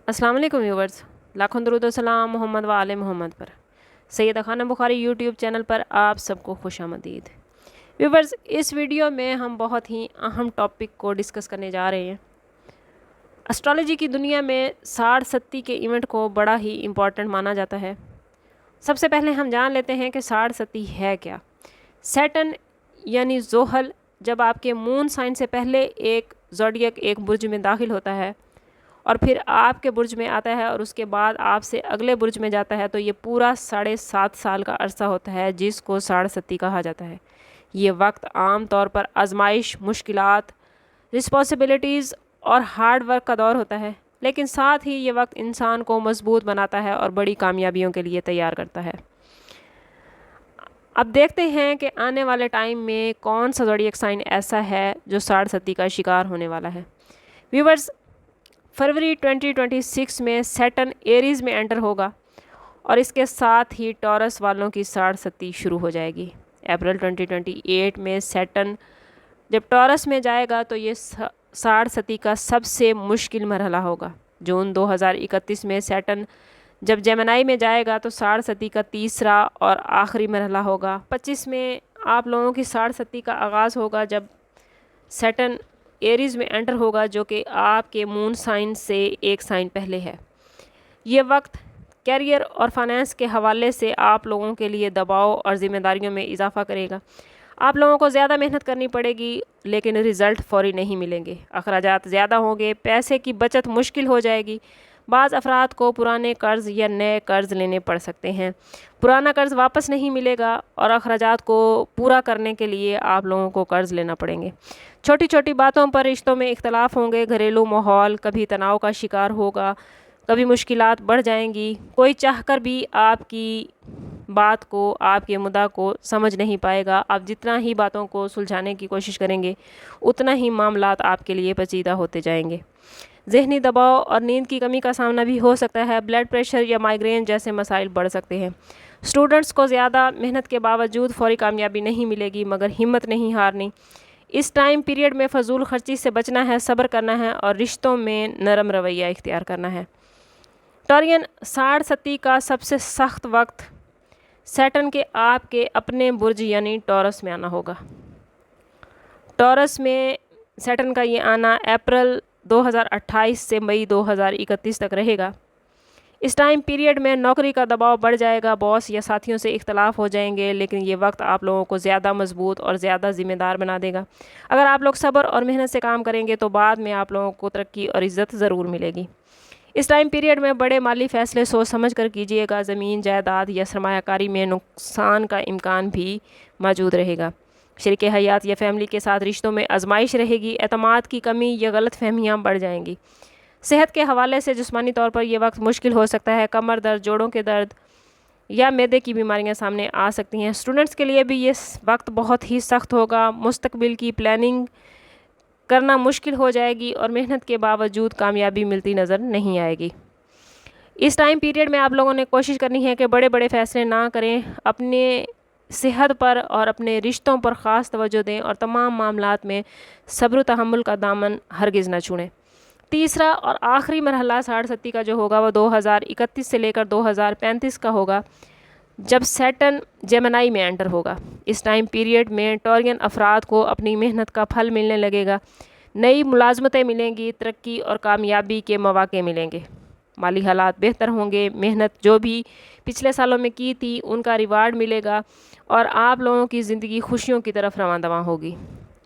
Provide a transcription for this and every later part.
अस्सलाम वालेकुम व्यूवर्स, लाखों दरूद व सलाम मोहम्मद व आले मोहम्मद पर। सैयदा खाना बुखारी यूट्यूब चैनल पर आप सबको खुशामदीद। व्यूवर्स, इस वीडियो में हम बहुत ही अहम टॉपिक को डिस्कस करने जा रहे हैं। एस्ट्रोलॉजी की दुनिया में साढ़ सत्ती के इवेंट को बड़ा ही इम्पॉर्टेंट माना जाता है। सबसे पहले हम जान लेते हैं कि साढ़ सत्ती है क्या। सैटर्न यानी जोहल जब आपके मून साइन से पहले एक ज़ोडिएक एक बुर्ज में दाखिल होता है और फिर आपके बुर्ज में आता है और उसके बाद आपसे अगले बुर्ज में जाता है, तो ये पूरा 7.5 साल का अरसा होता है जिसको साढ़ सत्ती कहा जाता है। ये वक्त आम तौर पर आजमाइश, मुश्किलात, रिस्पॉन्सिबिलिटीज़ और हार्ड वर्क का दौर होता है, लेकिन साथ ही ये वक्त इंसान को मजबूत बनाता है और बड़ी कामयाबियों के लिए तैयार करता है। अब देखते हैं कि आने वाले टाइम में कौन सा ज़ोडिएक साइन ऐसा है जो साढ़ सत्ती का शिकार होने वाला है। व्यूवर्स, फरवरी 2026 में सैटर्न एरीज़ में एंटर होगा और इसके साथ ही टॉरस वालों की साढ़ सत्ती शुरू हो जाएगी। अप्रैल 2028 में सैटर्न जब टॉरस में जाएगा तो ये साढ़ सत्ती का सबसे मुश्किल मरहला होगा। जून 2031 में सैटर्न जब जेमिनी में जाएगा तो साढ़ सत्ती का तीसरा और आखिरी मरहला होगा। 25 में आप लोगों की साढ़ सत्ती का आगाज़ होगा जब सैटर्न एरीज़ में एंटर होगा, जो कि आपके मून साइन से एक साइन पहले है। ये वक्त कैरियर और फाइनेंस के हवाले से आप लोगों के लिए दबाव और ज़िम्मेदारियों में इजाफ़ा करेगा। आप लोगों को ज़्यादा मेहनत करनी पड़ेगी, लेकिन रिज़ल्ट फ़ौरी नहीं मिलेंगे। अखराजात ज़्यादा होंगे, पैसे की बचत मुश्किल हो जाएगी। बाज़ अफराद को पुराने कर्ज़ या नए कर्ज़ लेने पड़ सकते हैं। पुराना कर्ज़ वापस नहीं मिलेगा और अखराजात को पूरा करने के लिए आप लोगों को कर्ज़ लेना पड़ेंगे। छोटी छोटी बातों पर रिश्तों में इख्तलाफ होंगे। घरेलू माहौल कभी तनाव का शिकार होगा, कभी मुश्किलात बढ़ जाएंगी। कोई चाहकर भी आपकी बात को, आपके मुद्दा को समझ नहीं पाएगा। आप जितना ही बातों को सुलझाने की कोशिश करेंगे, उतना ही मामलात आपके लिए पेचीदा होते जाएंगे। ज़हनी दबाव और नींद की कमी का सामना भी हो सकता है। ब्लड प्रेशर या माइग्रेन जैसे मसाइल बढ़ सकते हैं। स्टूडेंट्स को ज़्यादा मेहनत के बावजूद फौरी कामयाबी नहीं मिलेगी, मगर हिम्मत नहीं हारनी। इस टाइम पीरियड में फ़जूल खर्ची से बचना है, सब्र करना है और रिश्तों में नरम रवैया इख्तियार करना है। टॉरियन, साढ़ सत्ती का सबसे सख्त वक्त सैटर्न के आपके अपने बुर्ज यानी टॉरस में आना होगा। टॉरस में सैटर्न का ये आना अप्रैल 2028 से मई 2031 तक रहेगा। इस टाइम पीरियड में नौकरी का दबाव बढ़ जाएगा, बॉस या साथियों से इख्तलाफ हो जाएंगे, लेकिन ये वक्त आप लोगों को ज़्यादा मजबूत और ज़्यादा ज़िम्मेदार बना देगा। अगर आप लोग सब्र और मेहनत से काम करेंगे तो बाद में आप लोगों को तरक्की और इज़्ज़त ज़रूर मिलेगी। इस टाइम पीरियड में बड़े माली फ़ैसले सोच समझ कर कीजिएगा। ज़मीन जायदाद या सरमायाकारी में नुकसान का इम्कान भी मौजूद रहेगा। शरीक हयात या फैमिली के साथ रिश्तों में आजमाइश रहेगी। एतमाद की कमी या गलत फहमियाँ बढ़ जाएंगी। सेहत के हवाले से जिस्मानी तौर पर यह वक्त मुश्किल हो सकता है। कमर दर्द, जोड़ों के दर्द या मैदे की बीमारियां सामने आ सकती हैं। स्टूडेंट्स के लिए भी ये वक्त बहुत ही सख्त होगा। मुस्तकबिल की प्लानिंग करना मुश्किल हो जाएगी और मेहनत के बावजूद कामयाबी मिलती नज़र नहीं आएगी। इस टाइम पीरियड में आप लोगों ने कोशिश करनी है कि बड़े बड़े फ़ैसले ना करें। अपने सेहत पर और अपने रिश्तों पर ख़ास तवज्जो दें और तमाम मामलात में सब्र तहम्मुल का दामन हरगिज़ न छुड़ें। तीसरा और आखिरी मरहला साढ़ सत्ती का जो होगा वो 2031 से लेकर 2035 का होगा, जब सैटर्न जेमिनी में एंटर होगा। इस टाइम पीरियड में टॉरियन अफराद को अपनी मेहनत का फल मिलने लगेगा। नई मुलाजमतें मिलेंगी, तरक्की और कामयाबी के मौके मिलेंगे। माली हालात बेहतर होंगे। मेहनत जो भी पिछले सालों में की थी उनका रिवार्ड मिलेगा और आप लोगों की ज़िंदगी खुशियों की तरफ रवां दवां होगी।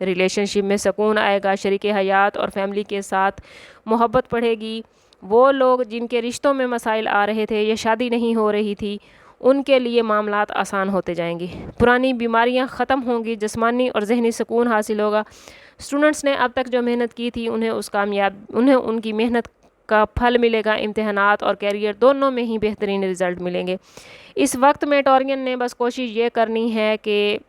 रिलेशनशिप में सुकून आएगा। शरीक हयात और फैमिली के साथ मोहब्बत बढ़ेगी। वो लोग जिनके रिश्तों में मसाइल आ रहे थे या शादी नहीं हो रही थी, उनके लिए मामलात आसान होते जाएंगे। पुरानी बीमारियां ख़त्म होंगी। जिस्मानी और जहनी सुकून हासिल होगा। स्टूडेंट्स ने अब तक जो मेहनत की थी उन्हें उनकी मेहनत का फल मिलेगा। इम्तिहानात और कैरियर दोनों में ही बेहतरीन रिज़ल्ट मिलेंगे। इस वक्त में टॉरियन ने बस कोशिश ये करनी है कि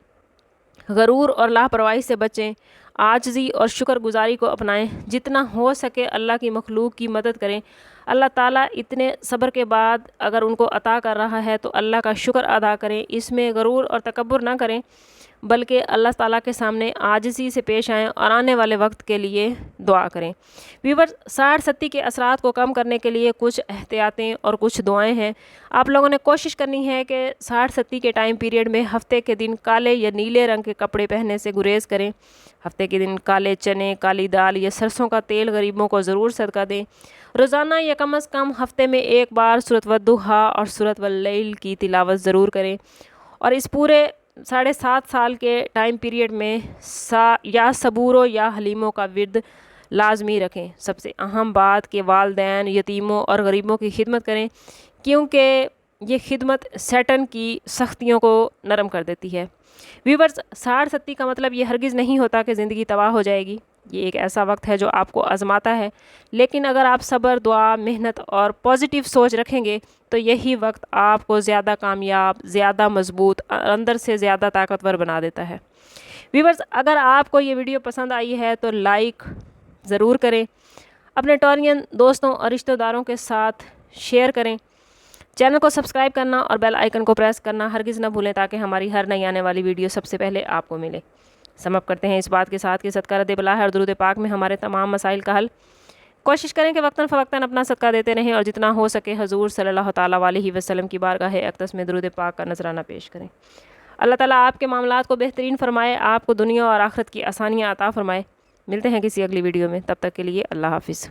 गरूर और लापरवाही से बचें, आजिज़ी और शुक्रगुजारी को अपनाएं। जितना हो सके अल्लाह की मखलूक की मदद करें। अल्लाह ताला इतने सब्र के बाद अगर उनको अता कर रहा है तो अल्लाह का शुक्र अदा करें। इसमें गरूर और तकब्बुर ना करें, بلکہ اللہ تعالیٰ کے سامنے عاجزی سے پیش آئیں اور آنے والے وقت کے لیے دعا کریں۔ ویورز، 60-30 کے اثرات کو کم کرنے کے لیے کچھ احتیاطیں اور کچھ دعائیں ہیں۔ آپ لوگوں نے کوشش کرنی ہے کہ 60-30 کے ٹائم پیریڈ میں ہفتے کے دن کالے یا نیلے رنگ کے کپڑے پہننے سے گریز کریں۔ ہفتے کے دن کالے چنے، کالی دال یا سرسوں کا تیل غریبوں کو ضرور صدقہ دیں۔ روزانہ یا کم از کم ہفتے میں ایک بار سورۃ والضحیٰ اور سورۃ واللیل کی تلاوت ضرور کریں، اور اس پورے 7.5 سال کے ٹائم پیریڈ میں یا صبوروں یا حلیموں کا ورد لازمی رکھیں۔ سب سے اہم بات کہ والدین، یتیموں اور غریبوں کی خدمت کریں، کیونکہ یہ خدمت شیطان کی سختیوں کو نرم کر دیتی ہے۔ ویورز، 60-30 کا مطلب یہ ہرگز نہیں ہوتا کہ زندگی تباہ ہو جائے گی۔ یہ ایک ایسا وقت ہے جو آپ کو آزماتا ہے، لیکن اگر آپ صبر، دعا، محنت اور پازیٹیو سوچ رکھیں گے تو یہی وقت آپ کو زیادہ کامیاب، زیادہ مضبوط اور اندر سے زیادہ طاقتور بنا دیتا ہے۔ ویورز، اگر آپ کو یہ ویڈیو پسند آئی ہے تو لائک ضرور کریں، اپنے ٹورین دوستوں اور رشتہ داروں کے ساتھ شیئر کریں، چینل کو سبسکرائب کرنا اور بیل آئیکن کو پریس کرنا ہرگز نہ بھولیں تاکہ ہماری ہر نئی آنے والی ویڈیو سب سے پہلے آپ کو ملے۔ سم اپ کرتے ہیں اس بات کے ساتھ کہ صدقہ رد بلا ہے اور درود پاک میں ہمارے تمام مسائل کا حل۔ کوشش کریں کہ وقتاً فوقتاً اپنا صدقہ دیتے رہیں اور جتنا ہو سکے حضور صلی اللہ تعالیٰ علیہ وسلم کی بارگاہ اقدس میں درود پاک کا نذرانہ پیش کریں۔ اللہ تعالیٰ آپ کے معاملات کو بہترین فرمائے، آپ کو دنیا اور آخرت کی آسانیاں عطا فرمائے۔ ملتے ہیں کسی اگلی ویڈیو میں، تب تک کے لیے اللہ حافظ۔